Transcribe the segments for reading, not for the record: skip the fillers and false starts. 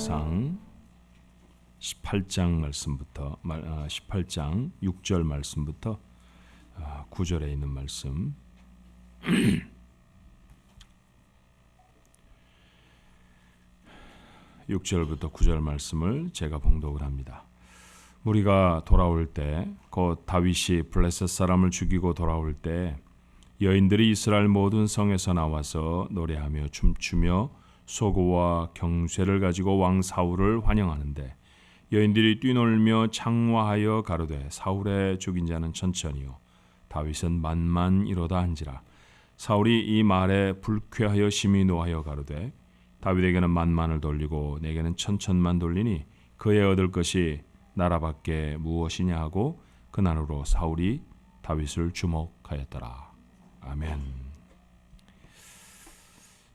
사무엘상 18장 말씀부터 18장 6절 말씀부터 9절에 있는 말씀. 6절부터 9절 말씀을 제가 봉독을 합니다. 무리가 돌아올 때 곧 다윗이 블레셋 사람을 죽이고 돌아올 때 여인들이 이스라엘 모든 성에서 나와서 노래하며 춤추며 소고와 경쇠를 가지고 왕 사울을 환영하는데 여인들이 뛰놀며 창화하여 가로되 사울의 죽인 자는 천천히요 다윗은 만만이로다 한지라. 사울이 이 말에 불쾌하여 심히 노하여 가로되 다윗에게는 만만을 돌리고 내게는 천천만 돌리니 그에 얻을 것이 나라밖에 무엇이냐 하고 그날으로 사울이 다윗을 주목하였더라. 아멘.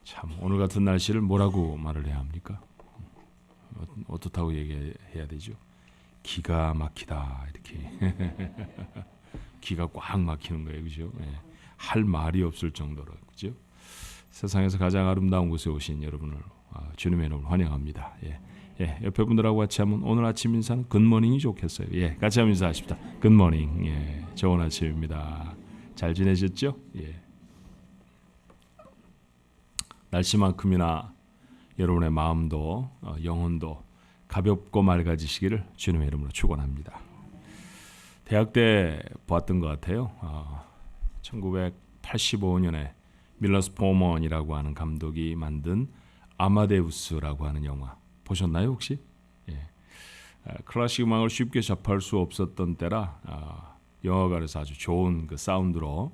참 오늘 같은 날씨를 뭐라고 말을 해야 합니까? 어떻다고 얘기해야 되죠? 기가 막히다 이렇게. 기가 꽉 막히는 거예요, 그죠? 할 말이 없을 정도로, 그죠? 세상에서 가장 아름다운 곳에 오신 여러분을 주님의 이름으로 환영합니다. 옆에 분들하고 같이 하면 오늘 아침 인사는 굿모닝이 좋겠어요. 같이 한번 인사하십시다. 굿모닝. 좋은 아침입니다. 잘 지내셨죠? 날씨만큼이나 여러분의 마음도 영혼도 가볍고 맑아지시기를 주님의 이름으로 축원합니다. 대학 때 보았던 것 같아요. 1985년에 밀러스 포먼이라고 하는 감독이 만든 아마데우스라고 하는 영화 보셨나요 혹시? 클래식 음악을 쉽게 접할 수 없었던 때라 영화관에서 아주 좋은 그 사운드로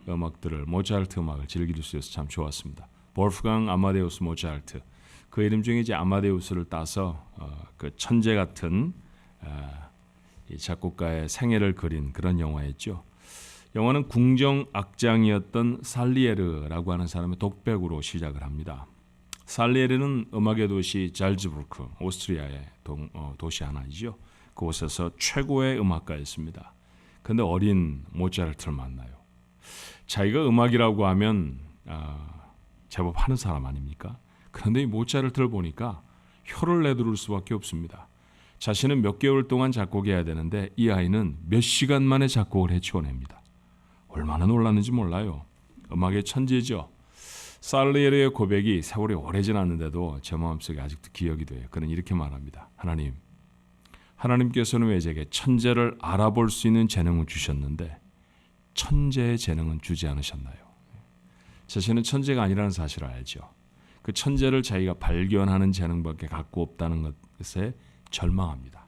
음악들을 모차르트 음악을 즐길 수 있어서 참 좋았습니다. 볼프강 아마데우스 모차르트, 그 이름 중에 이제 아마데우스를 따서 그 천재 같은 이 작곡가의 생애를 그린 그런 영화였죠. 영화는 궁정 악장이었던 살리에르라고 하는 사람의 독백으로 시작을 합니다. 살리에르는 음악의 도시 잘츠부르크, 오스트리아의 도시 하나이죠. 그곳에서 최고의 음악가였습니다. 그런데 어린 모차르트를 만나요. 자기가 음악이라고 하면 제법 하는 사람 아닙니까? 그런데 이 모차르트를 보니까 혀를 내두를 수밖에 없습니다. 자신은 몇 개월 동안 작곡해야 되는데 이 아이는 몇 시간 만에 작곡을 해치워냅니다. 얼마나 놀랐는지 몰라요. 음악의 천재죠. 살리에르의 고백이 세월이 오래 지났는데도 제 마음속에 아직도 기억이 돼요. 그는 이렇게 말합니다. 하나님께서는 왜 제게 천재를 알아볼 수 있는 재능을 주셨는데 천재의 재능은 주지 않으셨나요? 자신은 천재가 아니라는 사실을 알죠. 그 천재를 자기가 발견하는 재능밖에 갖고 없다는 것에 절망합니다.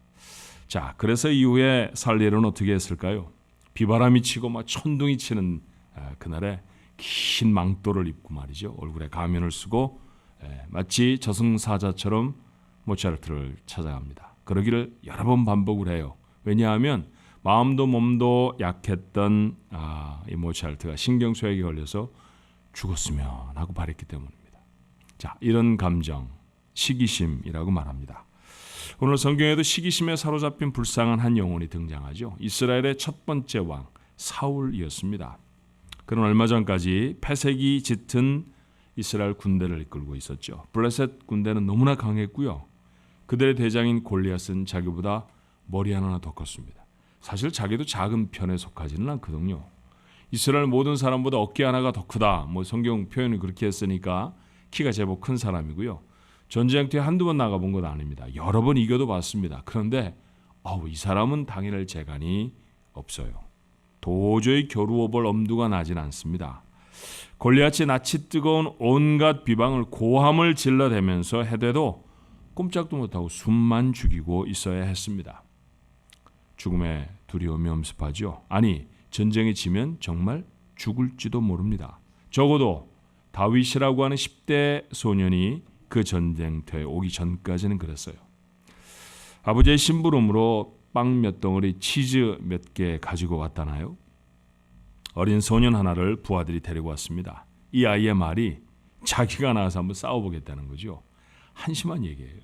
자, 그래서 이후에 살리에르는 어떻게 했을까요? 비바람이 치고 막 천둥이 치는 그날에 긴 망토를 입고 말이죠. 얼굴에 가면을 쓰고 마치 저승사자처럼 모차르트를 찾아갑니다. 그러기를 여러 번 반복을 해요. 왜냐하면 마음도 몸도 약했던 이 모차르트가 신경쇠약에 걸려서 죽었으면 하고 바랬기 때문입니다. 자, 이런 감정, 시기심이라고 말합니다. 오늘 성경에도 시기심에 사로잡힌 불쌍한 한 영혼이 등장하죠. 이스라엘의 첫 번째 왕 사울이었습니다. 그는 얼마 전까지 패색이 짙은 이스라엘 군대를 이끌고 있었죠. 블레셋 군대는 너무나 강했고요. 그들의 대장인 골리앗은 자기보다 머리 하나 더 컸습니다. 사실 자기도 작은 편에 속하지는 않거든요. 이스라엘 모든 사람보다 어깨 하나가 더 크다. 성경 표현이 그렇게 했으니까 키가 제법 큰 사람이고요. 전쟁터에 한두 번 나가본 건 아닙니다. 여러 번 이겨도 봤습니다. 그런데 이 사람은 당해낼 재간이 없어요. 도저히 겨루어볼 엄두가 나진 않습니다. 골리앗이 낯이 뜨거운 온갖 비방을 고함을 질러대면서 해대도 꼼짝도 못하고 숨만 죽이고 있어야 했습니다. 죽음의 두려움이 엄습하죠. 아니, 전쟁에 지면 정말 죽을지도 모릅니다. 적어도 다윗이라고 하는 10대 소년이 그 전쟁터에 오기 전까지는 그랬어요. 아버지의 심부름으로 빵 몇 덩어리, 치즈 몇 개 가지고 왔다나요? 어린 소년 하나를 부하들이 데리고 왔습니다. 이 아이의 말이 자기가 나가서 한번 싸워보겠다는 거죠. 한심한 얘기예요.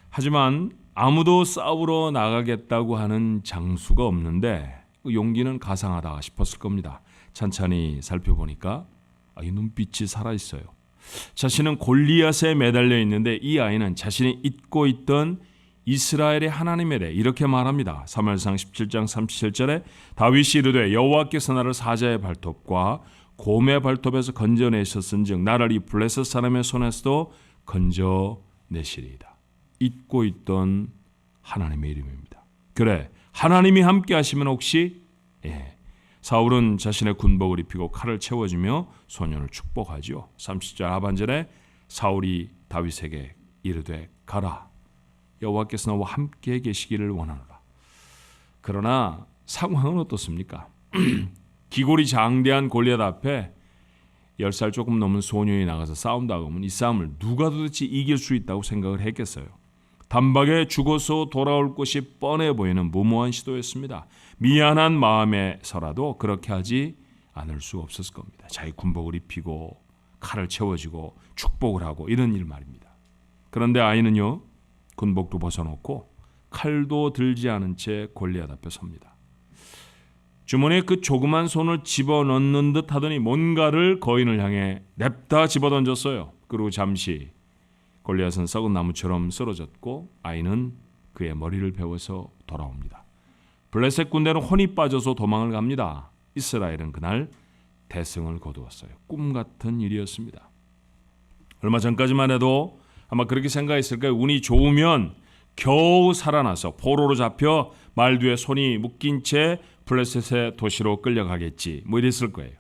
하지만 아무도 싸우러 나가겠다고 하는 장수가 없는데 그 용기는 가상하다 싶었을 겁니다. 찬찬히 살펴보니까 이 눈빛이 살아있어요. 자신은 골리앗에 매달려 있는데 이 아이는 자신이 잊고 있던 이스라엘의 하나님에 대해 이렇게 말합니다. 사무엘상 17장 37절에 다윗이 이르되 여호와께서 나를 사자의 발톱과 곰의 발톱에서 건져내셨은즉 나를 이 블레셋 사람의 손에서도 건져내시리이다. 잊고 있던 하나님의 이름입니다. 그래, 하나님이 함께 하시면 혹시 사울은 자신의 군복을 입히고 칼을 채워주며 소년을 축복하죠. 30절 하반절에 사울이 다윗에게 이르되 가라, 여호와께서 나와 함께 계시기를 원하노라. 그러나 상황은 어떻습니까? 기골이 장대한 골리앗 앞에 10살 조금 넘은 소년이 나가서 싸운다고 하면 이 싸움을 누가 도대체 이길 수 있다고 생각을 했겠어요? 단박에 죽어서 돌아올 것이 뻔해 보이는 무모한 시도였습니다. 미안한 마음에서라도 그렇게 하지 않을 수 없었을 겁니다. 자기 군복을 입히고 칼을 채워주고 축복을 하고 이런 일 말입니다. 그런데 아이는요, 군복도 벗어놓고 칼도 들지 않은 채 골리앗 앞에 섭니다. 주머니에 그 조그만 손을 집어넣는 듯 하더니 뭔가를 거인을 향해 냅다 집어던졌어요. 그리고 잠시 골리앗은 썩은 나무처럼 쓰러졌고 아이는 그의 머리를 베어서 돌아옵니다. 블레셋 군대는 혼이 빠져서 도망을 갑니다. 이스라엘은 그날 대승을 거두었어요. 꿈 같은 일이었습니다. 얼마 전까지만 해도 아마 그렇게 생각했을 거예요. 운이 좋으면 겨우 살아나서 포로로 잡혀 말 뒤에 손이 묶인 채 블레셋의 도시로 끌려가겠지, 뭐 이랬을 거예요.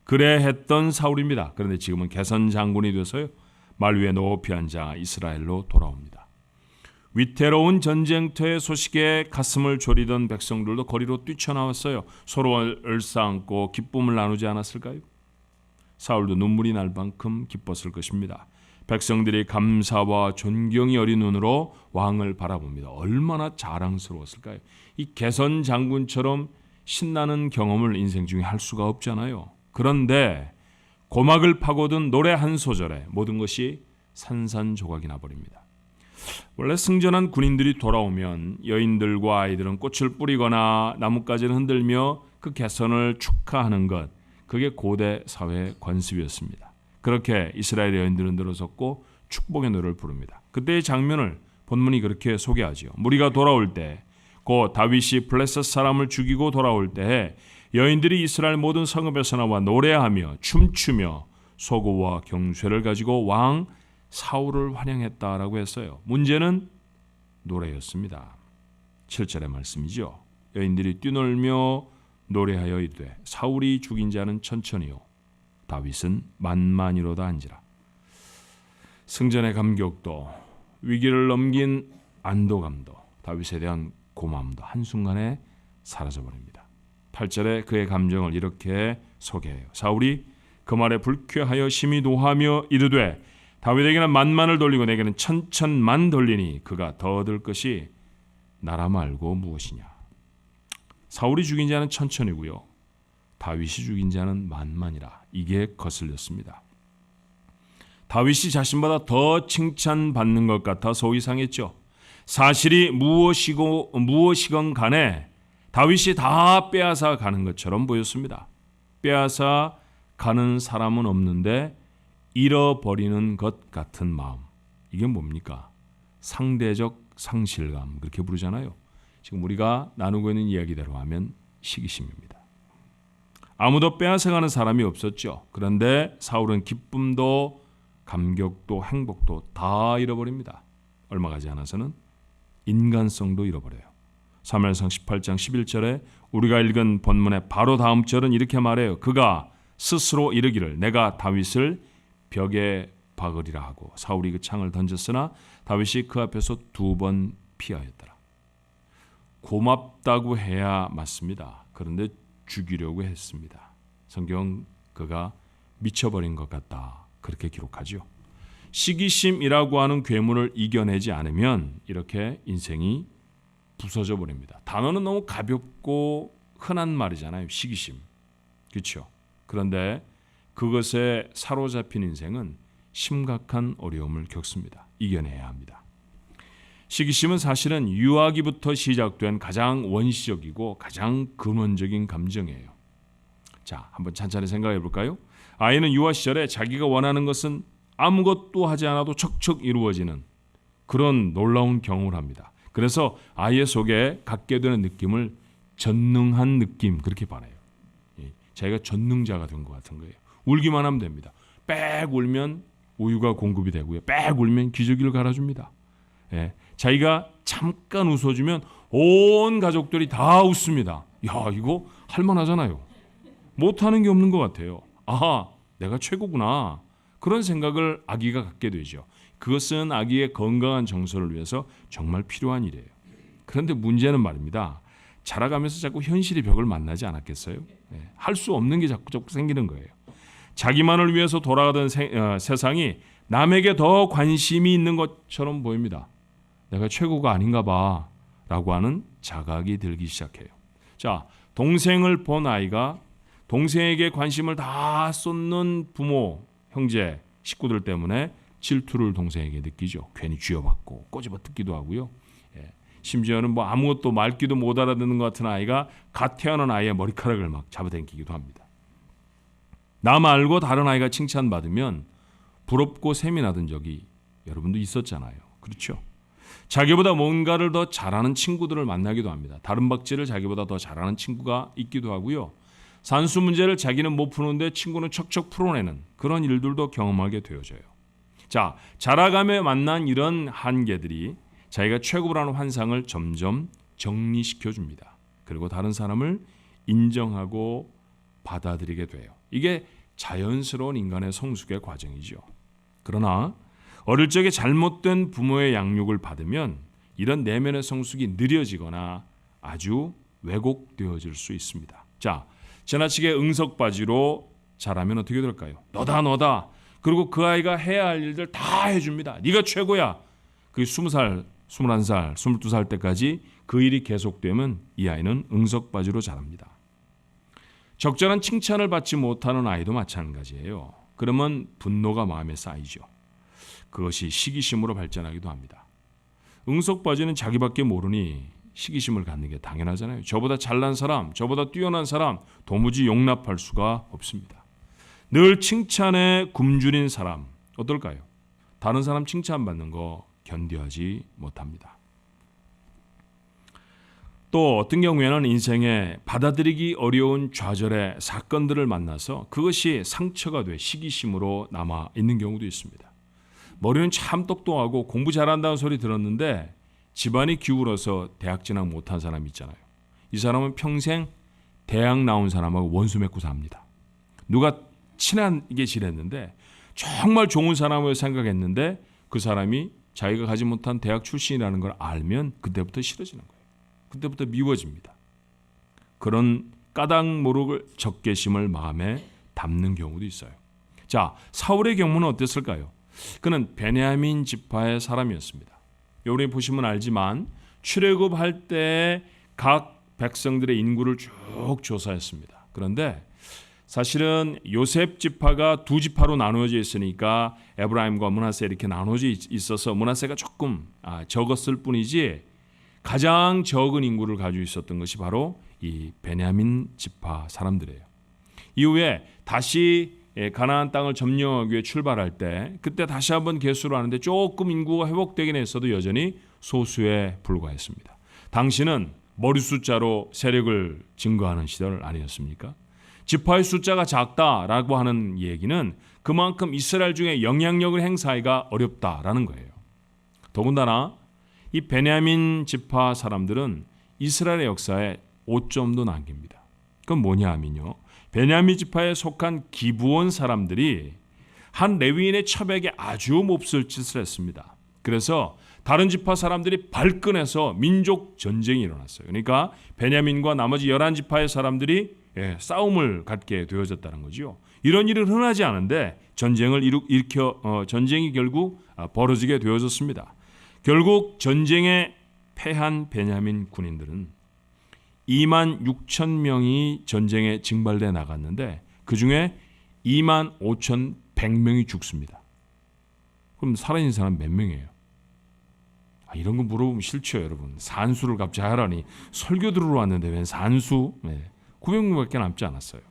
그래 했던 사울입니다. 그런데 지금은 개선 장군이 돼서요, 말 위에 높이 앉아 이스라엘로 돌아옵니다. 위태로운 전쟁터의 소식에 가슴을 졸이던 백성들도 거리로 뛰쳐나왔어요. 서로 얼싸안고 기쁨을 나누지 않았을까요? 사울도 눈물이 날 만큼 기뻤을 것입니다. 백성들이 감사와 존경이 어린 눈으로 왕을 바라봅니다. 얼마나 자랑스러웠을까요? 이 개선 장군처럼 신나는 경험을 인생 중에 할 수가 없잖아요. 그런데 고막을 파고든 노래 한 소절에 모든 것이 산산조각이 나버립니다. 원래 승전한 군인들이 돌아오면 여인들과 아이들은 꽃을 뿌리거나 나뭇가지를 흔들며 그 개선을 축하하는 것, 그게 고대 사회의 관습이었습니다. 그렇게 이스라엘 여인들은 들어섰고 축복의 노래를 부릅니다. 그때의 장면을 본문이 그렇게 소개하지요. 무리가 돌아올 때, 곧 다윗이 블레셋 사람을 죽이고 돌아올 때에 여인들이 이스라엘 모든 성읍에서 나와 노래하며 춤추며 소고와 경쇠를 가지고 왕 사울을 환영했다라고 했어요. 문제는 노래였습니다. 7절의 말씀이죠. 여인들이 뛰놀며 노래하여 이르되 사울이 죽인 자는 천천히요 다윗은 만만이로다 한지라. 승전의 감격도, 위기를 넘긴 안도감도, 다윗에 대한 고마움도 한순간에 사라져버립니다. 8절에 그의 감정을 이렇게 소개해요. 사울이 그 말에 불쾌하여 심히 노하며 이르되 다윗에게는 만만을 돌리고 내게는 천천만 돌리니 그가 더 얻을 것이 나라 말고 무엇이냐. 사울이 죽인 자는 천천이고요, 다윗이 죽인 자는 만만이라. 이게 거슬렸습니다. 다윗이 자신보다 더 칭찬받는 것 같아 속이 상했죠. 사실이 무엇이건 간에 다윗이 다 빼앗아 가는 것처럼 보였습니다. 빼앗아 가는 사람은 없는데 잃어버리는 것 같은 마음, 이게 뭡니까? 상대적 상실감, 그렇게 부르잖아요. 지금 우리가 나누고 있는 이야기대로 하면 시기심입니다. 아무도 빼앗아가는 사람이 없었죠. 그런데 사울은 기쁨도 감격도 행복도 다 잃어버립니다. 얼마 가지 않아서는 인간성도 잃어버려요. 사무엘상 18장 11절에 우리가 읽은 본문의 바로 다음 절은 이렇게 말해요. 그가 스스로 이르기를 내가 다윗을 벽에 박으리라 하고 사울이 그 창을 던졌으나 다윗이 그 앞에서 2번 피하였더라. 고맙다고 해야 맞습니다. 그런데 죽이려고 했습니다. 성경 그가 미쳐버린 것 같다, 그렇게 기록하죠. 시기심이라고 하는 괴물을 이겨내지 않으면 이렇게 인생이 부서져 버립니다. 단어는 너무 가볍고 흔한 말이잖아요. 시기심. 그렇죠? 그런데 그것에 사로잡힌 인생은 심각한 어려움을 겪습니다. 이겨내야 합니다. 시기심은 사실은 유아기부터 시작된 가장 원시적이고 가장 근원적인 감정이에요. 자, 한번 찬찬히 생각해 볼까요? 아이는 유아 시절에 자기가 원하는 것은 아무것도 하지 않아도 척척 이루어지는 그런 놀라운 경험을 합니다. 그래서 아이의 속에 갖게 되는 느낌을 전능한 느낌 그렇게 말해요. 자기가 전능자가 된 것 같은 거예요. 울기만 하면 됩니다. 빽 울면 우유가 공급이 되고요. 빽 울면 기저귀를 갈아줍니다. 자기가 잠깐 웃어주면 온 가족들이 다 웃습니다. 야, 이거 할만하잖아요. 못하는 게 없는 것 같아요. 아하, 내가 최고구나. 그런 생각을 아기가 갖게 되죠. 그것은 아기의 건강한 정서를 위해서 정말 필요한 일이에요. 그런데 문제는 말입니다. 자라가면서 자꾸 현실의 벽을 만나지 않았겠어요? 할 수 없는 게 자꾸 생기는 거예요. 자기만을 위해서 돌아가던 세상이 남에게 더 관심이 있는 것처럼 보입니다. 내가 최고가 아닌가 봐 라고 하는 자각이 들기 시작해요. 자, 동생을 본 아이가 동생에게 관심을 다 쏟는 부모, 형제, 식구들 때문에 질투를 동생에게 느끼죠. 괜히 쥐어받고 꼬집어 뜯기도 하고요. 심지어는 뭐 아무것도 말귀도 못 알아듣는 것 같은 아이가 갓 태어난 아이의 머리카락을 막 잡아당기기도 합니다. 나 말고 다른 아이가 칭찬받으면 부럽고 샘이 나던 적이 여러분도 있었잖아요. 그렇죠? 자기보다 뭔가를 더 잘하는 친구들을 만나기도 합니다. 다른 박질을 자기보다 더 잘하는 친구가 있기도 하고요. 산수 문제를 자기는 못 푸는데 친구는 척척 풀어내는 그런 일들도 경험하게 되어져요. 자, 자라가며 만난 이런 한계들이 자기가 최고라는 환상을 점점 정리시켜줍니다. 그리고 다른 사람을 인정하고 받아들이게 돼요. 이게 자연스러운 인간의 성숙의 과정이죠. 그러나 어릴 적에 잘못된 부모의 양육을 받으면 이런 내면의 성숙이 느려지거나 아주 왜곡되어질 수 있습니다. 자, 지나치게 응석바지로 자라면 어떻게 될까요? 너다. 그리고 그 아이가 해야 할 일들 다 해줍니다. 네가 최고야. 그게 20살, 21살, 22살 때까지 그 일이 계속되면 이 아이는 응석바지로 자랍니다. 적절한 칭찬을 받지 못하는 아이도 마찬가지예요. 그러면 분노가 마음에 쌓이죠. 그것이 시기심으로 발전하기도 합니다. 응석바지는 자기밖에 모르니 시기심을 갖는 게 당연하잖아요. 저보다 잘난 사람, 저보다 뛰어난 사람 도무지 용납할 수가 없습니다. 늘 칭찬에 굶주린 사람 어떨까요? 다른 사람 칭찬받는 거 견뎌하지 못합니다. 또 어떤 경우에는 인생에 받아들이기 어려운 좌절의 사건들을 만나서 그것이 상처가 돼 시기심으로 남아 있는 경우도 있습니다. 머리는 참 똑똑하고 공부 잘한다는 소리 들었는데 집안이 기울어서 대학 진학 못한 사람이 있잖아요. 이 사람은 평생 대학 나온 사람하고 원수 맺고 삽니다. 누가 친하게 지냈는데 정말 좋은 사람을 생각했는데 그 사람이 자기가 가지 못한 대학 출신이라는 걸 알면 그때부터 싫어지는 거예요. 그때부터 미워집니다. 그런 까닭 모를 적개심을 마음에 담는 경우도 있어요. 자, 사울의 경우는 어땠을까요? 그는 베냐민 지파의 사람이었습니다. 여기 보시면 알지만 출애굽할 때 각 백성들의 인구를 쭉 조사했습니다. 그런데 사실은 요셉 지파가 두 지파로 나누어져 있으니까 에브라임과 므낫세 이렇게 나누어져 있어서 므낫세가 조금 적었을 뿐이지 가장 적은 인구를 가지고 있었던 것이 바로 이 베냐민 지파 사람들이에요. 이후에 다시 가나안 땅을 점령하기 위해 출발할 때 그때 다시 한번 개수를 하는데 조금 인구가 회복되긴 했어도 여전히 소수에 불과했습니다. 당시는 머리 숫자로 세력을 증거하는 시절 아니었습니까? 지파의 숫자가 작다라고 하는 얘기는 그만큼 이스라엘 중에 영향력을 행사하기가 어렵다라는 거예요. 더군다나 이 베냐민 지파 사람들은 이스라엘의 역사에 오점도 남깁니다. 그건 뭐냐 하면요. 베냐민 지파에 속한 기브온 사람들이 한 레위인의 처백에 아주 몹쓸 짓을 했습니다. 그래서 다른 지파 사람들이 발끈해서 민족 전쟁이 일어났어요. 그러니까 베냐민과 나머지 11지파의 사람들이 싸움을 갖게 되어졌다는 거죠. 이런 일은 흔하지 않은데 전쟁이 결국 벌어지게 되어졌습니다. 결국 전쟁에 패한 베냐민 군인들은 2만 6천 명이 전쟁에 징발돼 나갔는데 그중에 2만 5,100명이 죽습니다. 그럼 살아있는 사람 몇 명이에요? 이런 거 물어보면 싫죠, 여러분. 산수를 갑자기 하라니 설교 들으러 왔는데 왜 산수? 900명밖에 남지 않았어요.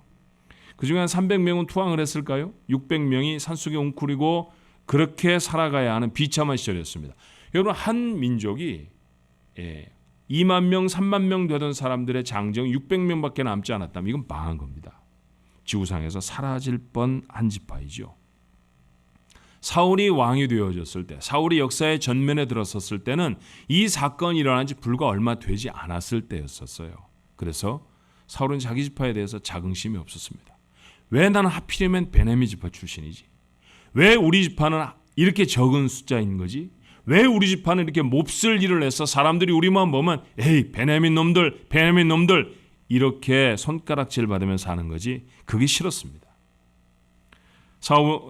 그중에 한 300명은 투항을 했을까요? 600명이 산속에 웅크리고 그렇게 살아가야 하는 비참한 시절이었습니다. 여러분, 한 민족이 2만 명, 3만 명 되던 사람들의 장정이 600명밖에 남지 않았다면 이건 망한 겁니다. 지구상에서 사라질 뻔한 지파이죠. 사울이 왕이 되어졌을 때, 사울이 역사의 전면에 들어섰을 때는 이 사건이 일어난 지 불과 얼마 되지 않았을 때였었어요. 그래서 사울은 자기 지파에 대해서 자긍심이 없었습니다. 왜 나는 하필이면 베냐민 지파 출신이지? 왜 우리 지파는 이렇게 적은 숫자인 거지? 왜 우리 지파는 이렇게 몹쓸 일을 해서 사람들이 우리만 보면 에이 베냐민 놈들 이렇게 손가락질 받으면서 사는 거지? 그게 싫었습니다.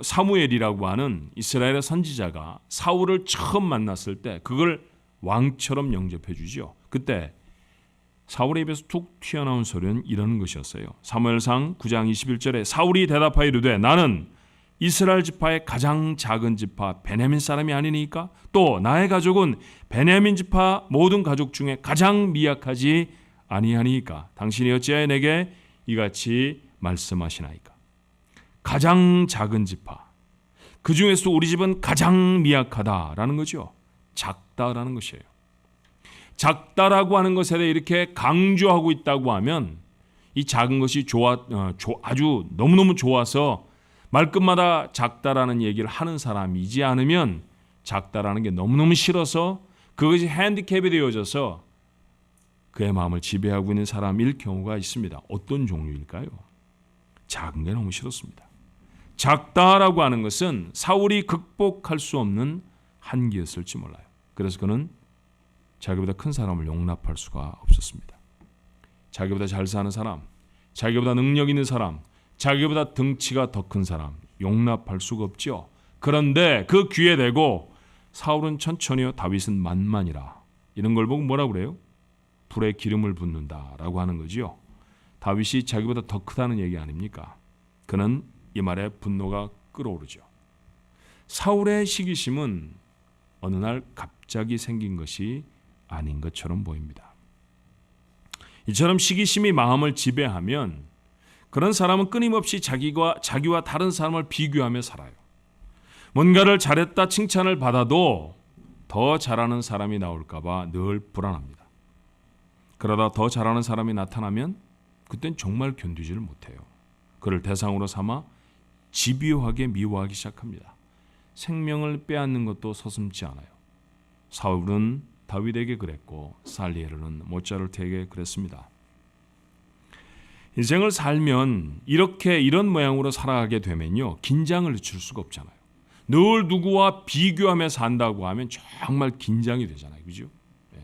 사무엘이라고 하는 이스라엘의 선지자가 사울을 처음 만났을 때 그걸 왕처럼 영접해 주죠. 그때 사울의 입에서 툭 튀어나온 소리는 이런 것이었어요. 사무엘상 9장 21절에 사울이 대답하여 이르되 나는 이스라엘 지파의 가장 작은 지파 베냐민 사람이 아니니까 또 나의 가족은 베냐민 지파 모든 가족 중에 가장 미약하지 아니하니까 당신이 어찌하여 내게 이같이 말씀하시나이까. 가장 작은 지파, 그 중에서 우리 집은 가장 미약하다라는 거죠. 작다라는 것이에요. 작다라고 하는 것에 대해 이렇게 강조하고 있다고 하면 이 작은 것이 아주 너무너무 좋아서 말끝마다 작다라는 얘기를 하는 사람이지 않으면 작다라는 게 너무너무 싫어서 그것이 핸디캡이 되어져서 그의 마음을 지배하고 있는 사람일 경우가 있습니다. 어떤 종류일까요? 작은 게 너무 싫었습니다. 작다라고 하는 것은 사울이 극복할 수 없는 한계였을지 몰라요. 그래서 그는 자기보다 큰 사람을 용납할 수가 없었습니다. 자기보다 잘 사는 사람, 자기보다 능력 있는 사람, 자기보다 덩치가 더 큰 사람 용납할 수가 없죠. 그런데 그 귀에 대고 사울은 천천히요 다윗은 만만이라 이런 걸 보고 뭐라고 그래요? 불에 기름을 붓는다라고 하는 거지요. 다윗이 자기보다 더 크다는 얘기 아닙니까? 그는 이 말에 분노가 끓어오르죠. 사울의 시기심은 어느 날 갑자기 생긴 것이 아닌 것처럼 보입니다. 이처럼 시기심이 마음을 지배하면 그런 사람은 끊임없이 자기와 다른 사람을 비교하며 살아요. 뭔가를 잘했다 칭찬을 받아도 더 잘하는 사람이 나올까 봐 늘 불안합니다. 그러다 더 잘하는 사람이 나타나면 그땐 정말 견디지를 못해요. 그를 대상으로 삼아 집요하게 미워하기 시작합니다. 생명을 빼앗는 것도 서슴지 않아요. 사울은 다윗에게 그랬고 살리엘은 모차르트에게 그랬습니다. 인생을 살면 이런 모양으로 살아가게 되면요 긴장을 늦출 수가 없잖아요. 늘 누구와 비교하며 산다고 하면 정말 긴장이 되잖아요. 그죠? 네.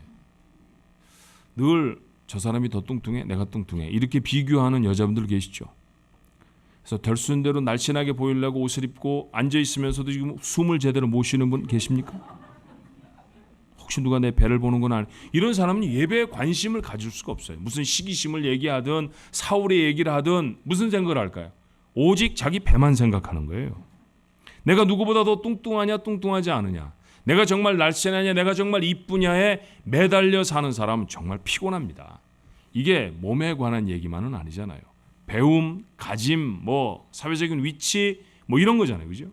늘 저 사람이 더 뚱뚱해 내가 뚱뚱해 이렇게 비교하는 여자분들 계시죠. 그래서 될 수 있는 대로 날씬하게 보이려고 옷을 입고 앉아있으면서도 지금 숨을 제대로 못 쉬는 분 계십니까? 혹시 누가 내 배를 보는 건 아니 이런 사람은 예배에 관심을 가질 수가 없어요. 무슨 시기심을 얘기하든 사울의 얘기를 하든 무슨 생각을 할까요? 오직 자기 배만 생각하는 거예요. 내가 누구보다 더 뚱뚱하냐 뚱뚱하지 않으냐 내가 정말 날씬하냐 내가 정말 이쁘냐에 매달려 사는 사람은 정말 피곤합니다. 이게 몸에 관한 얘기만은 아니잖아요. 배움, 가짐, 사회적인 위치 이런 거잖아요. 그죠?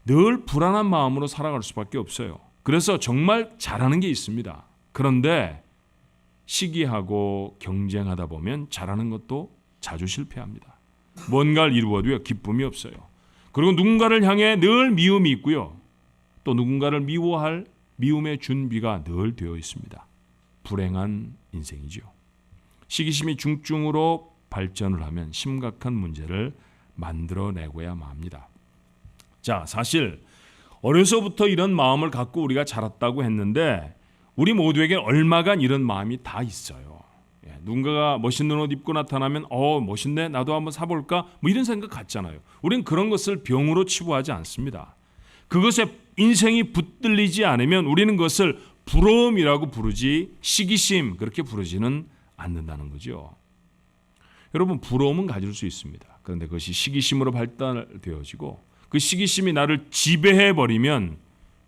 늘 불안한 마음으로 살아갈 수밖에 없어요. 그래서 정말 잘하는 게 있습니다. 그런데 시기하고 경쟁하다 보면 잘하는 것도 자주 실패합니다. 뭔가를 이루어도요 기쁨이 없어요. 그리고 누군가를 향해 늘 미움이 있고요. 또 누군가를 미워할 미움의 준비가 늘 되어 있습니다. 불행한 인생이죠. 시기심이 중증으로 발전을 하면 심각한 문제를 만들어내고야만 합니다. 자, 사실 어려서부터 이런 마음을 갖고 우리가 자랐다고 했는데 우리 모두에게 얼마간 이런 마음이 다 있어요. 누군가가 멋있는 옷 입고 나타나면 멋있네 나도 한번 사볼까 이런 생각 같잖아요. 우리는 그런 것을 병으로 치부하지 않습니다. 그것에 인생이 붙들리지 않으면 우리는 그것을 부러움이라고 부르지 시기심 그렇게 부르지는 않는다는 거죠. 여러분 부러움은 가질 수 있습니다. 그런데 그것이 시기심으로 발달되어지고 그 시기심이 나를 지배해버리면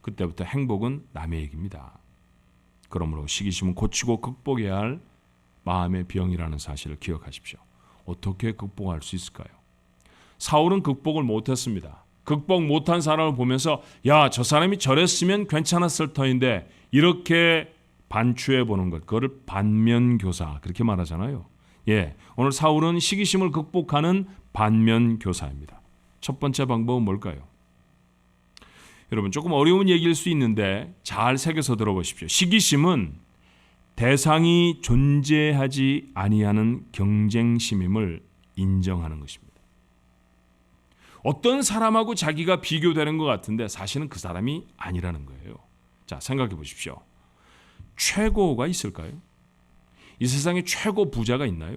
그때부터 행복은 남의 얘기입니다. 그러므로 시기심은 고치고 극복해야 할 마음의 병이라는 사실을 기억하십시오. 어떻게 극복할 수 있을까요? 사울은 극복을 못했습니다. 극복 못한 사람을 보면서 야, 저 사람이 저랬으면 괜찮았을 터인데 이렇게 반추해 보는 것, 그거를 반면교사 그렇게 말하잖아요. 예, 오늘 사울은 시기심을 극복하는 반면교사입니다. 첫 번째 방법은 뭘까요? 여러분, 조금 어려운 얘기일 수 있는데 잘 새겨서 들어보십시오. 시기심은 대상이 존재하지 아니하는 경쟁심임을 인정하는 것입니다. 어떤 사람하고 자기가 비교되는 것 같은데 사실은 그 사람이 아니라는 거예요. 자, 생각해 보십시오. 최고가 있을까요? 이 세상에 최고 부자가 있나요?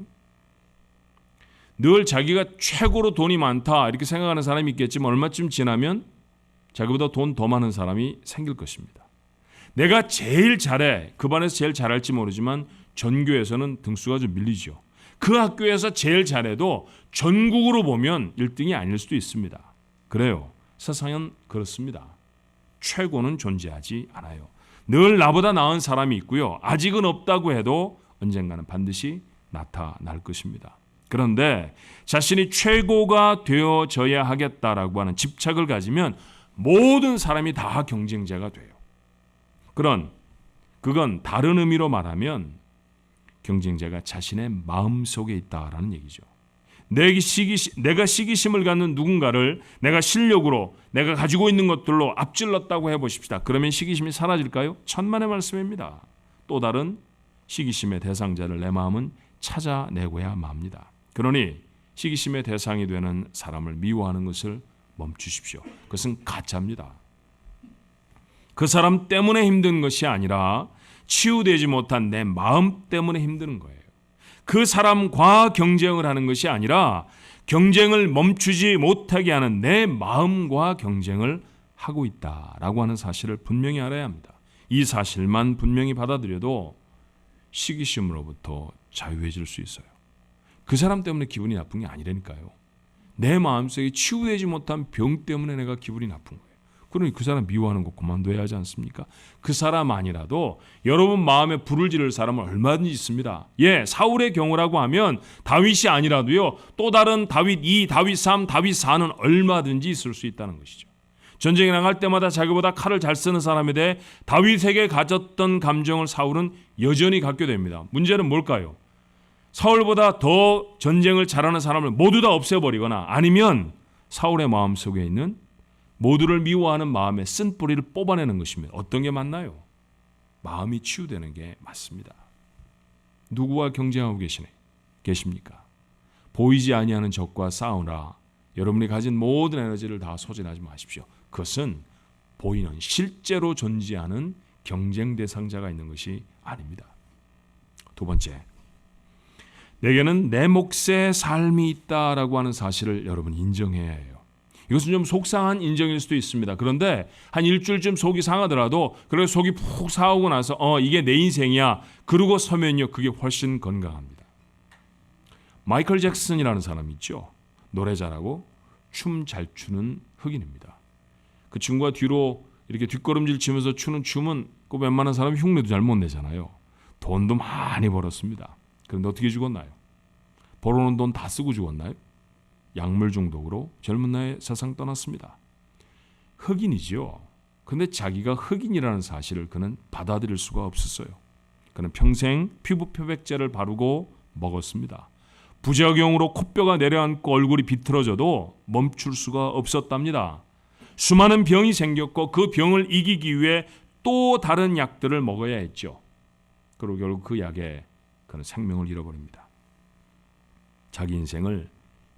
늘 자기가 최고로 돈이 많다 이렇게 생각하는 사람이 있겠지만 얼마쯤 지나면 자기보다 돈 더 많은 사람이 생길 것입니다. 내가 제일 잘해, 그 반에서 제일 잘할지 모르지만 전교에서는 등수가 좀 밀리죠. 그 학교에서 제일 잘해도 전국으로 보면 1등이 아닐 수도 있습니다. 그래요. 세상은 그렇습니다. 최고는 존재하지 않아요. 늘 나보다 나은 사람이 있고요. 아직은 없다고 해도 언젠가는 반드시 나타날 것입니다. 그런데 자신이 최고가 되어져야 하겠다라고 하는 집착을 가지면 모든 사람이 다 경쟁자가 돼요. 그건 다른 의미로 말하면 경쟁자가 자신의 마음속에 있다라는 얘기죠. 내가 시기심을 갖는 누군가를 내가 실력으로 내가 가지고 있는 것들로 앞질렀다고 해보십시다. 그러면 시기심이 사라질까요? 천만의 말씀입니다. 또 다른 시기심의 대상자를 내 마음은 찾아내고야 맙니다. 그러니 시기심의 대상이 되는 사람을 미워하는 것을 멈추십시오. 그것은 가짜입니다. 그 사람 때문에 힘든 것이 아니라 치유되지 못한 내 마음 때문에 힘드는 거예요. 그 사람과 경쟁을 하는 것이 아니라 경쟁을 멈추지 못하게 하는 내 마음과 경쟁을 하고 있다라고 하는 사실을 분명히 알아야 합니다. 이 사실만 분명히 받아들여도 시기심으로부터 자유해질 수 있어요. 그 사람 때문에 기분이 나쁜 게 아니라니까요. 내 마음속에 치유되지 못한 병 때문에 내가 기분이 나쁜 거예요. 그러니 그 사람 미워하는 거 그만둬야 하지 않습니까? 그 사람 아니라도 여러분 마음에 불을 지를 사람은 얼마든지 있습니다. 예, 사울의 경우라고 하면 다윗이 아니라도요. 또 다른 다윗 2, 다윗 3, 다윗 4는 얼마든지 있을 수 있다는 것이죠. 전쟁에 나갈 때마다 자기보다 칼을 잘 쓰는 사람에 대해 다윗에게 가졌던 감정을 사울은 여전히 갖게 됩니다. 문제는 뭘까요? 사울보다 더 전쟁을 잘하는 사람을 모두 다 없애버리거나 아니면 사울의 마음속에 있는 모두를 미워하는 마음의 쓴뿌리를 뽑아내는 것입니다. 어떤 게 맞나요? 마음이 치유되는 게 맞습니다. 누구와 경쟁하고 계십니까? 보이지 아니하는 적과 싸우라. 여러분이 가진 모든 에너지를 다 소진하지 마십시오. 그것은 보이는 실제로 존재하는 경쟁 대상자가 있는 것이 아닙니다. 두 번째, 내게는 내 몫의 삶이 있다라고 하는 사실을 여러분 인정해야 해요. 이것은 좀 속상한 인정일 수도 있습니다. 그런데 한 일주일쯤 속이 상하더라도 그래서 속이 푹 상하고 나서 이게 내 인생이야 그러고 서면요 그게 훨씬 건강합니다. 마이클 잭슨이라는 사람이 있죠. 노래 잘하고 춤 잘 추는 흑인입니다. 그 친구가 뒤로 이렇게 뒷걸음질 치면서 추는 춤은 그 웬만한 사람이 흉내도 잘 못 내잖아요. 돈도 많이 벌었습니다. 그런데 어떻게 죽었나요? 벌어놓은 돈 다 쓰고 죽었나요? 약물 중독으로 젊은 나이에 세상 떠났습니다. 흑인이지요. 그런데 자기가 흑인이라는 사실을 그는 받아들일 수가 없었어요. 그는 평생 피부 표백제를 바르고 먹었습니다. 부작용으로 코뼈가 내려앉고 얼굴이 비틀어져도 멈출 수가 없었답니다. 수많은 병이 생겼고 그 병을 이기기 위해 또 다른 약들을 먹어야 했죠. 그리고 결국 그 약에 그는 생명을 잃어버립니다. 자기 인생을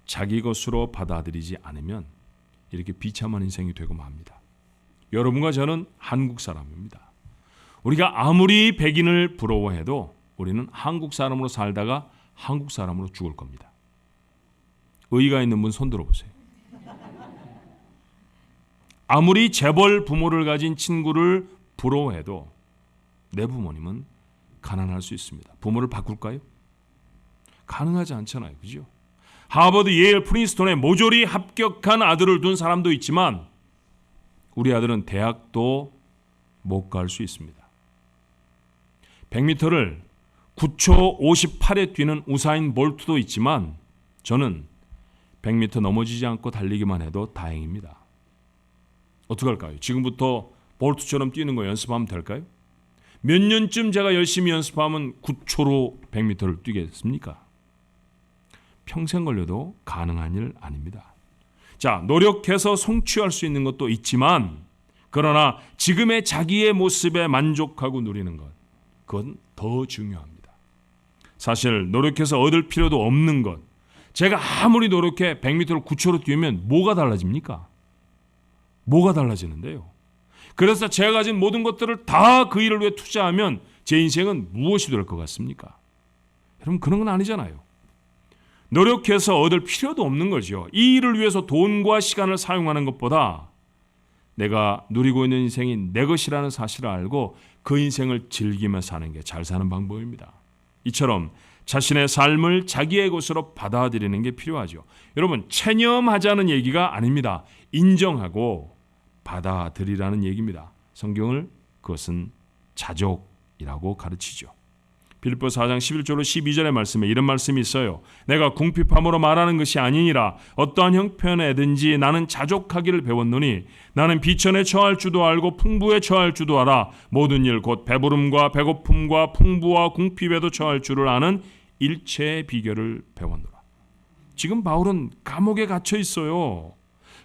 자기 것으로 받아들이지 않으면 이렇게 비참한 인생이 되고 맙니다. 여러분과 저는 한국 사람입니다. 우리가 아무리 백인을 부러워해도 우리는 한국 사람으로 살다가 한국 사람으로 죽을 겁니다. 의의가 있는 분 손 들어보세요. 아무리 재벌 부모를 가진 친구를 부러워해도 내 부모님은 가난할 수 있습니다. 부모를 바꿀까요? 가능하지 않잖아요. 그죠? 하버드, 예일, 프린스턴에 모조리 합격한 아들을 둔 사람도 있지만 우리 아들은 대학도 못 갈 수 있습니다. 100m를 9초 58에 뛰는 우사인 볼트도 있지만 저는 100m 넘어지지 않고 달리기만 해도 다행입니다. 어떡할까요? 지금부터 볼트처럼 뛰는 거 연습하면 될까요? 몇 년쯤 제가 열심히 연습하면 9초로 100m를 뛰겠습니까? 평생 걸려도 가능한 일 아닙니다. 자, 노력해서 성취할 수 있는 것도 있지만 그러나 지금의 자기의 모습에 만족하고 누리는 것, 그건 더 중요합니다. 사실 노력해서 얻을 필요도 없는 것, 제가 아무리 노력해 100m를 9초로 뛰면 뭐가 달라집니까? 뭐가 달라지는데요? 그래서 제가 가진 모든 것들을 다 그 일을 위해 투자하면 제 인생은 무엇이 될 것 같습니까? 여러분, 그런 건 아니잖아요. 노력해서 얻을 필요도 없는 거죠. 이 일을 위해서 돈과 시간을 사용하는 것보다 내가 누리고 있는 인생이 내 것이라는 사실을 알고 그 인생을 즐기며 사는 게 잘 사는 방법입니다. 이처럼 자신의 삶을 자기의 것으로 받아들이는 게 필요하죠. 여러분, 체념하자는 얘기가 아닙니다. 인정하고 받아들이라는 얘기입니다. 성경을 그것은 자족이라고 가르치죠. 빌립보서 4장 11절로 12절의 말씀에 이런 말씀이 있어요. 내가 궁핍함으로 말하는 것이 아니니라. 어떠한 형편에든지 나는 자족하기를 배웠노니 나는 비천에 처할 줄도 알고 풍부에 처할 줄도 알아. 모든 일 곧 배부름과 배고픔과 풍부와 궁핍에도 처할 줄을 아는 일체의 비결을 배웠노라. 지금 바울은 감옥에 갇혀 있어요.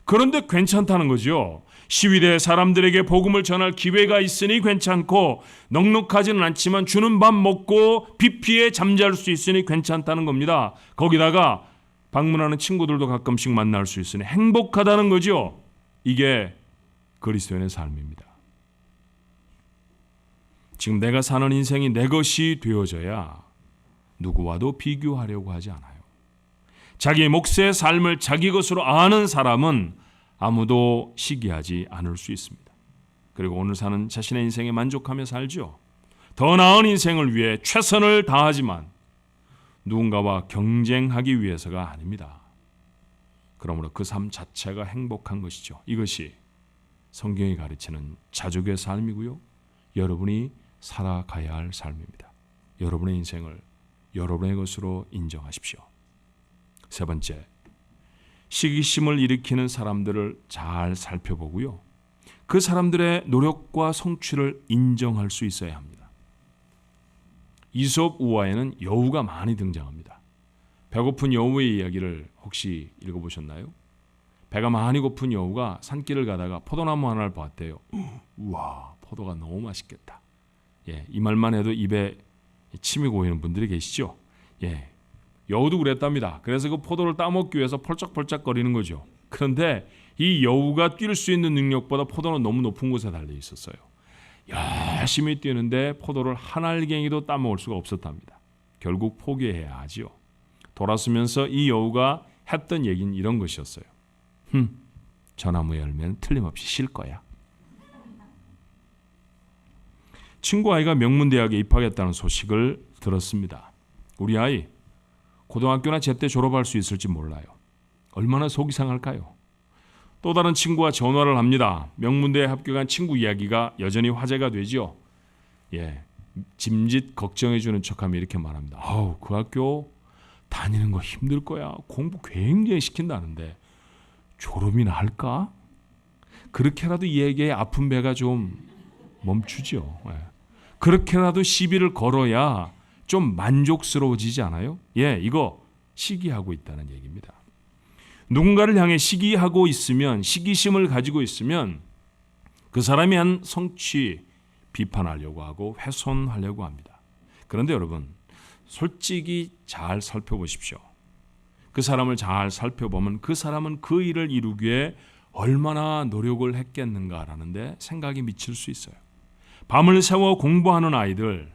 그런데 괜찮다는 거죠. 시위대 사람들에게 복음을 전할 기회가 있으니 괜찮고 넉넉하지는 않지만 주는 밥 먹고 비 피해 잠잘 수 있으니 괜찮다는 겁니다. 거기다가 방문하는 친구들도 가끔씩 만날 수 있으니 행복하다는 거죠. 이게 그리스도인의 삶입니다. 지금 내가 사는 인생이 내 것이 되어져야 누구와도 비교하려고 하지 않아요. 자기 몫의 삶을 자기 것으로 아는 사람은 아무도 시기하지 않을 수 있습니다. 그리고 오늘 사는 자신의 인생에 만족하며 살죠. 더 나은 인생을 위해 최선을 다하지만 누군가와 경쟁하기 위해서가 아닙니다. 그러므로 그 삶 자체가 행복한 것이죠. 이것이 성경이 가르치는 자족의 삶이고요. 여러분이 살아가야 할 삶입니다. 여러분의 인생을 여러분의 것으로 인정하십시오. 세 번째, 시기심을 일으키는 사람들을 잘 살펴보고요. 그 사람들의 노력과 성취를 인정할 수 있어야 합니다. 이솝 우화에는 여우가 많이 등장합니다. 배고픈 여우의 이야기를 혹시 읽어보셨나요? 배가 많이 고픈 여우가 산길을 가다가 포도나무 하나를 봤대요. 우와, 포도가 너무 맛있겠다. 이 말만 해도 입에 침이 고이는 분들이 계시죠? 여우도 그랬답니다. 그래서 그 포도를 따먹기 위해서 펄쩍펄쩍 거리는 거죠. 그런데 이 여우가 뛸 수 있는 능력보다 포도는 너무 높은 곳에 달려 있었어요. 열심히 뛰는데 포도를 한 알갱이도 따먹을 수가 없었답니다. 결국 포기해야 하지요. 돌아서면서 이 여우가 했던 얘기는 이런 것이었어요. 저 나무 열매는 틀림없이 실 거야. 친구 아이가 명문대학에 입학했다는 소식을 들었습니다. 우리 아이 고등학교나 제때 졸업할 수 있을지 몰라요. 얼마나 속이 상할까요? 또 다른 친구와 전화를 합니다. 명문대에 합격한 친구 이야기가 여전히 화제가 되죠. 짐짓 걱정해주는 척하며 이렇게 말합니다. 그 학교 다니는 거 힘들 거야. 공부 굉장히 시킨다는데 졸업이나 할까? 그렇게라도 이 애기의 아픈 배가 좀 멈추죠. 그렇게라도 시비를 걸어야 좀 만족스러워지지 않아요? 이거 시기하고 있다는 얘기입니다. 누군가를 향해 시기하고 있으면, 시기심을 가지고 있으면 그 사람이 한 성취 비판하려고 하고 훼손하려고 합니다. 그런데 여러분, 솔직히 잘 살펴보십시오. 그 사람을 잘 살펴보면 그 사람은 그 일을 이루기에 얼마나 노력을 했겠는가라는 데 생각이 미칠 수 있어요. 밤을 새워 공부하는 아이들,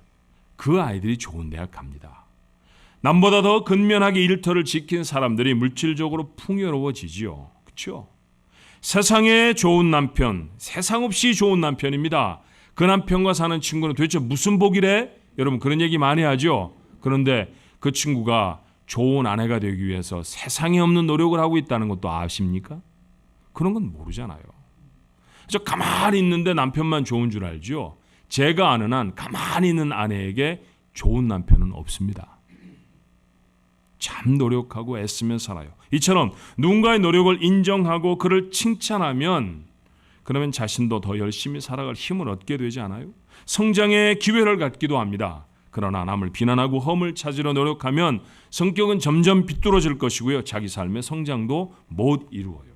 그 아이들이 좋은 대학 갑니다. 남보다 더 근면하게 일터를 지킨 사람들이 물질적으로 풍요로워지지요. 그렇죠? 세상에 좋은 남편, 세상 없이 좋은 남편입니다. 그 남편과 사는 친구는 도대체 무슨 복이래? 여러분 그런 얘기 많이 하죠. 그런데 그 친구가 좋은 아내가 되기 위해서 세상에 없는 노력을 하고 있다는 것도 아십니까? 그런 건 모르잖아요. 저 가만히 있는데 남편만 좋은 줄 알죠. 제가 아는 한 가만히 있는 아내에게 좋은 남편은 없습니다. 참 노력하고 애쓰며 살아요. 이처럼 누군가의 노력을 인정하고 그를 칭찬하면 그러면 자신도 더 열심히 살아갈 힘을 얻게 되지 않아요? 성장의 기회를 갖기도 합니다. 그러나 남을 비난하고 험을 찾으려 노력하면 성격은 점점 비뚤어질 것이고요. 자기 삶의 성장도 못 이루어요.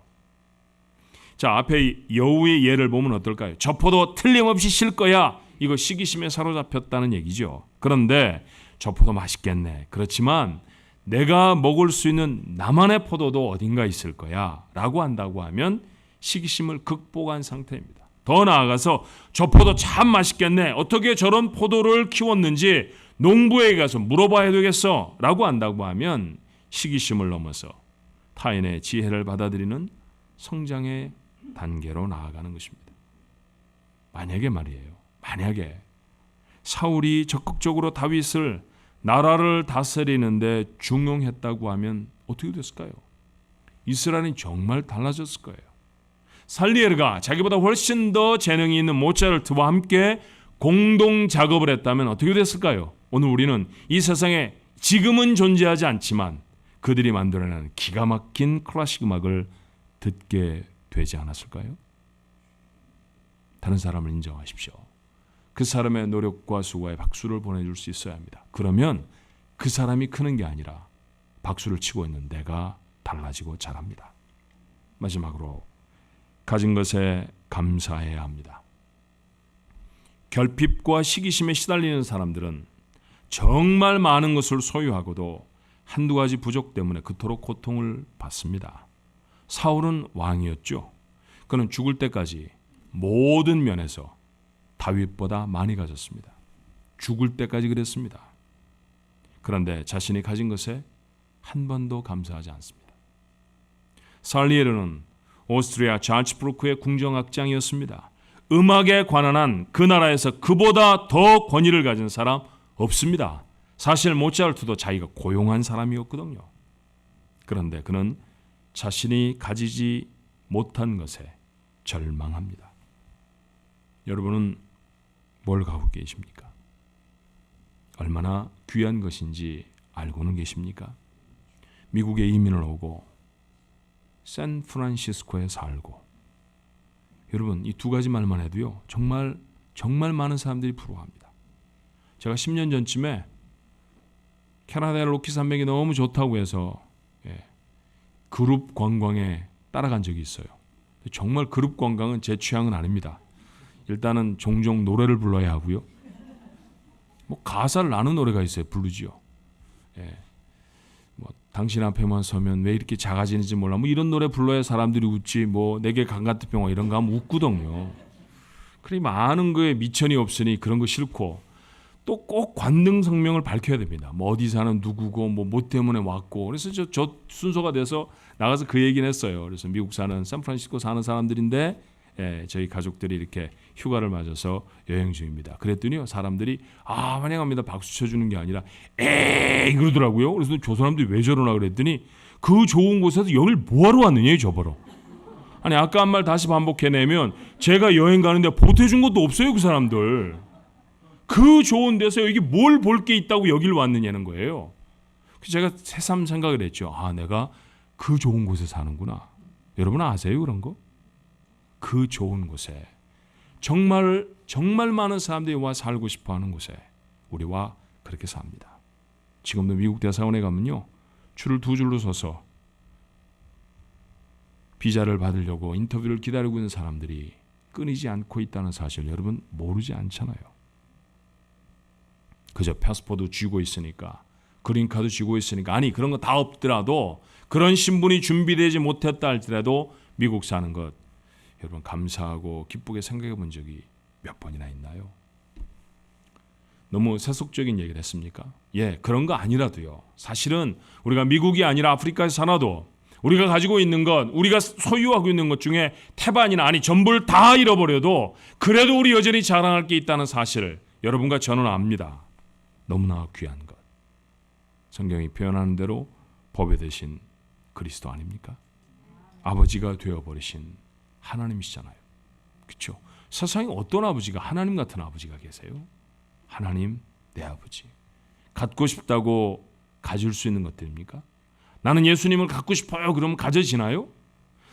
자, 앞에 여우의 예를 보면 어떨까요? 저 포도 틀림없이 실 거야. 이거 시기심에 사로잡혔다는 얘기죠. 그런데 저 포도 맛있겠네. 그렇지만 내가 먹을 수 있는 나만의 포도도 어딘가 있을 거야 라고 한다고 하면 시기심을 극복한 상태입니다. 더 나아가서 저 포도 참 맛있겠네. 어떻게 저런 포도를 키웠는지 농부에게 가서 물어봐야 되겠어 라고 한다고 하면 시기심을 넘어서 타인의 지혜를 받아들이는 성장의 단계로 나아가는 것입니다. 만약에 말이에요. 만약에 사울이 적극적으로 다윗을 나라를 다스리는데 중용했다고 하면 어떻게 됐을까요? 이스라엘이 정말 달라졌을 거예요. 살리에르가 자기보다 훨씬 더 재능이 있는 모차르트와 함께 공동 작업을 했다면 어떻게 됐을까요? 오늘 우리는 이 세상에 지금은 존재하지 않지만 그들이 만들어낸 기가 막힌 클래식 음악을 듣게 되지 않았을까요? 다른 사람을 인정하십시오. 그 사람의 노력과 수고에 박수를 보내줄 수 있어야 합니다. 그러면 그 사람이 크는 게 아니라 박수를 치고 있는 내가 달라지고 자랍니다. 마지막으로 가진 것에 감사해야 합니다. 결핍과 시기심에 시달리는 사람들은 정말 많은 것을 소유하고도 한두 가지 부족 때문에 그토록 고통을 받습니다. 사울은 왕이었죠. 그는 죽을 때까지 모든 면에서 다윗보다 많이 가졌습니다. 죽을 때까지 그랬습니다. 그런데 자신이 가진 것에 한 번도 감사하지 않습니다. 살리에르는 오스트리아 잘츠부르크의 궁정악장이었습니다. 음악에 관한 한 그 나라에서 그보다 더 권위를 가진 사람 없습니다. 사실 모차르트도 자기가 고용한 사람이었거든요. 그런데 그는 자신이 가지지 못한 것에 절망합니다. 여러분은 뭘 갖고 계십니까? 얼마나 귀한 것인지 알고는 계십니까? 미국에 이민을 오고 샌프란시스코에 살고, 여러분 이 두 가지 말만 해도요 정말 많은 사람들이 부러워합니다. 제가 10년 전쯤에 캐나다의 로키 산맥이 너무 좋다고 해서 그룹 관광에 따라간 적이 있어요. 정말 그룹 관광은 제 취향은 아닙니다. 일단은 종종 노래를 불러야 하고요. 뭐 가사를 아는 노래가 있어요. 부르지요. 뭐 당신 앞에만 서면 왜 이렇게 작아지는지 몰라. 뭐 이런 노래 불러야 사람들이 웃지. 뭐 내게 강 같은 병화 이런 거 하면 웃거든요. 그러니 많은 거에 미천이 없으니 그런 거 싫고, 또 꼭 관등 성명을 밝혀야 됩니다. 뭐 어디 사는 누구고 뭐 때문에 왔고. 그래서 저 순서가 돼서 나가서 그 얘기는 했어요. 그래서 미국 사는 샌프란시스코 사는 사람들인데 저희 가족들이 이렇게 휴가를 맞아서 여행 중입니다. 그랬더니요 사람들이 환영합니다 박수 쳐주는 게 아니라 에이 그러더라고요. 그래서 저 사람들이 왜 저러나 그랬더니 그 좋은 곳에서 여길 뭐하러 왔느냐 저보러. 아니 아까 한 말 다시 반복해내면 제가 여행 가는데 보태준 것도 없어요. 그 사람들 그 좋은 데서 여기 뭘 볼 게 있다고 여길 왔느냐는 거예요. 그래서 제가 새삼 생각을 했죠. 내가 그 좋은 곳에 사는구나. 여러분 아세요 그런 거? 그 좋은 곳에 정말 많은 사람들이 와 살고 싶어하는 곳에 우리와 그렇게 삽니다. 지금도 미국 대사관에 가면요 줄을 두 줄로 서서 비자를 받으려고 인터뷰를 기다리고 있는 사람들이 끊이지 않고 있다는 사실 여러분 모르지 않잖아요. 그저 패스포드 쥐고 있으니까, 그린카드 쥐고 있으니까, 아니 그런 거 다 없더라도, 그런 신분이 준비되지 못했다 할지라도 미국 사는 것 여러분 감사하고 기쁘게 생각해 본 적이 몇 번이나 있나요? 너무 세속적인 얘기를 했습니까? 그런 거 아니라도요. 사실은 우리가 미국이 아니라 아프리카에 살아도 우리가 가지고 있는 것, 우리가 소유하고 있는 것 중에 태반이나 아니 전부를 다 잃어버려도 그래도 우리 여전히 자랑할 게 있다는 사실을 여러분과 저는 압니다. 너무나 귀한 것. 성경이 표현하는 대로 보배 되신 그리스도 아닙니까? 아버지가 되어버리신 하나님이시잖아요. 그렇죠? 세상에 어떤 아버지가 하나님 같은 아버지가 계세요? 하나님 내 아버지. 갖고 싶다고 가질 수 있는 것들입니까? 나는 예수님을 갖고 싶어요. 그러면 가져지나요?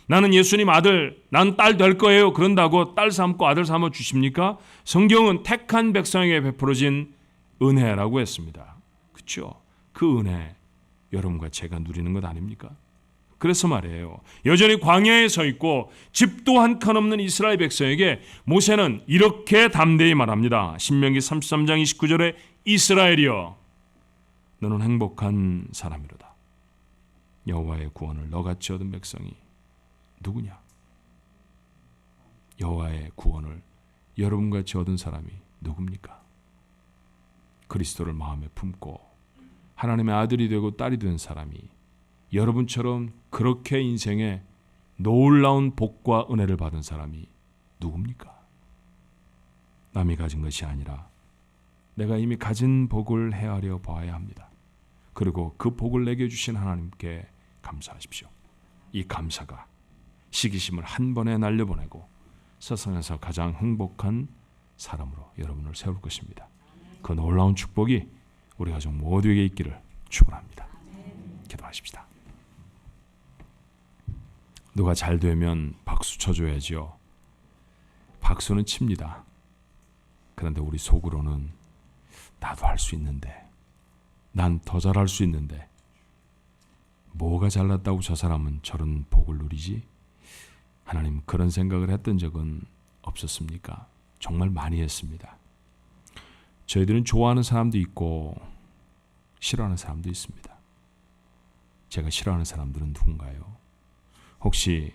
나는 예수님 아들, 난 딸 될 거예요. 그런다고 딸 삼고 아들 삼아 주십니까? 성경은 택한 백성에게 베풀어진 은혜라고 했습니다. 그렇죠? 그 은혜 여러분과 제가 누리는 것 아닙니까? 그래서 말이에요. 여전히 광야에 서 있고 집도 한 칸 없는 이스라엘 백성에게 모세는 이렇게 담대히 말합니다. 신명기 33장 29절에 이스라엘이여 너는 행복한 사람이로다. 여호와의 구원을 너같이 얻은 백성이 누구냐? 여호와의 구원을 여러분같이 얻은 사람이 누굽니까? 그리스도를 마음에 품고 하나님의 아들이 되고 딸이 된 사람이 여러분처럼 그렇게 인생에 놀라운 복과 은혜를 받은 사람이 누굽니까? 남이 가진 것이 아니라 내가 이미 가진 복을 헤아려 봐야 합니다. 그리고 그 복을 내게 주신 하나님께 감사하십시오. 이 감사가 시기심을 한 번에 날려보내고 세상에서 가장 행복한 사람으로 여러분을 세울 것입니다. 그 놀라운 축복이 우리 가족 모두에게 있기를 축원합니다. 기도하십시다. 누가 잘 되면 박수 쳐줘야지요. 박수는 칩니다. 그런데 우리 속으로는 나도 할 수 있는데, 난 더 잘할 수 있는데, 뭐가 잘났다고 저 사람은 저런 복을 누리지? 하나님 그런 생각을 했던 적은 없었습니까? 정말 많이 했습니다. 저희들은 좋아하는 사람도 있고 싫어하는 사람도 있습니다. 제가 싫어하는 사람들은 누군가요? 혹시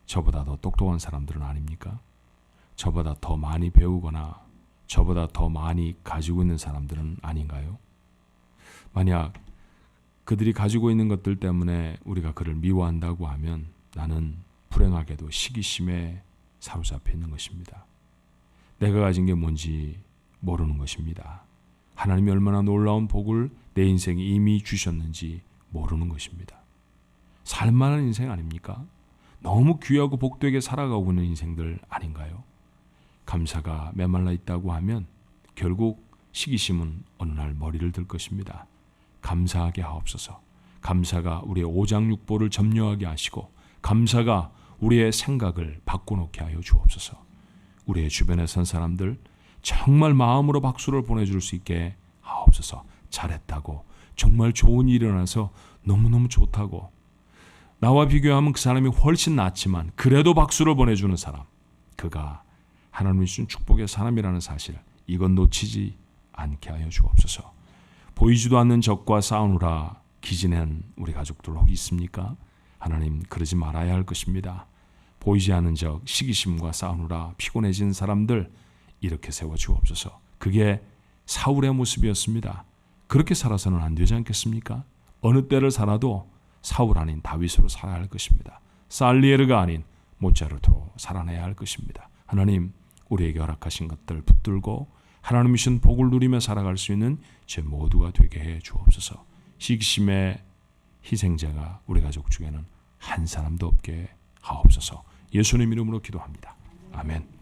저보다 더 똑똑한 사람들은 아닙니까? 저보다 더 많이 배우거나 저보다 더 많이 가지고 있는 사람들은 아닌가요? 만약 그들이 가지고 있는 것들 때문에 우리가 그를 미워한다고 하면 나는 불행하게도 시기심에 사로잡혀 있는 것입니다. 내가 가진 게 뭔지 모르는 것입니다. 하나님이 얼마나 놀라운 복을 내 인생에 이미 주셨는지 모르는 것입니다. 살만한 인생 아닙니까? 너무 귀하고 복되게 살아가고 있는 인생들 아닌가요? 감사가 메말라 있다고 하면 결국 시기심은 어느 날 머리를 들 것입니다. 감사하게 하옵소서. 감사가 우리의 오장육부를 점령하게 하시고 감사가 우리의 생각을 바꿔놓게 하여 주옵소서. 우리의 주변에 선 사람들 정말 마음으로 박수를 보내줄 수 있게 하옵소서. 잘했다고, 정말 좋은 일이 일어나서 너무너무 좋다고, 나와 비교하면 그 사람이 훨씬 낫지만 그래도 박수를 보내주는 사람, 그가 하나님이 주신 축복의 사람이라는 사실, 이건 놓치지 않게 하여 주옵소서. 보이지도 않는 적과 싸우느라 기진한 우리 가족들 혹 있습니까? 하나님 그러지 말아야 할 것입니다. 보이지 않는 적, 시기심과 싸우느라 피곤해진 사람들 이렇게 세워주옵소서. 그게 사울의 모습이었습니다. 그렇게 살아서는 안 되지 않겠습니까? 어느 때를 살아도 사울 아닌 다윗으로 살아야 할 것입니다. 살리에르가 아닌 모차르트로 살아내야 할 것입니다. 하나님 우리에게 허락하신 것들 붙들고 하나님이 주신 복을 누리며 살아갈 수 있는 제 모두가 되게 해 주옵소서. 시기심의 희생자가 우리 가족 중에는 한 사람도 없게 하옵소서. 예수님 이름으로 기도합니다. 아멘.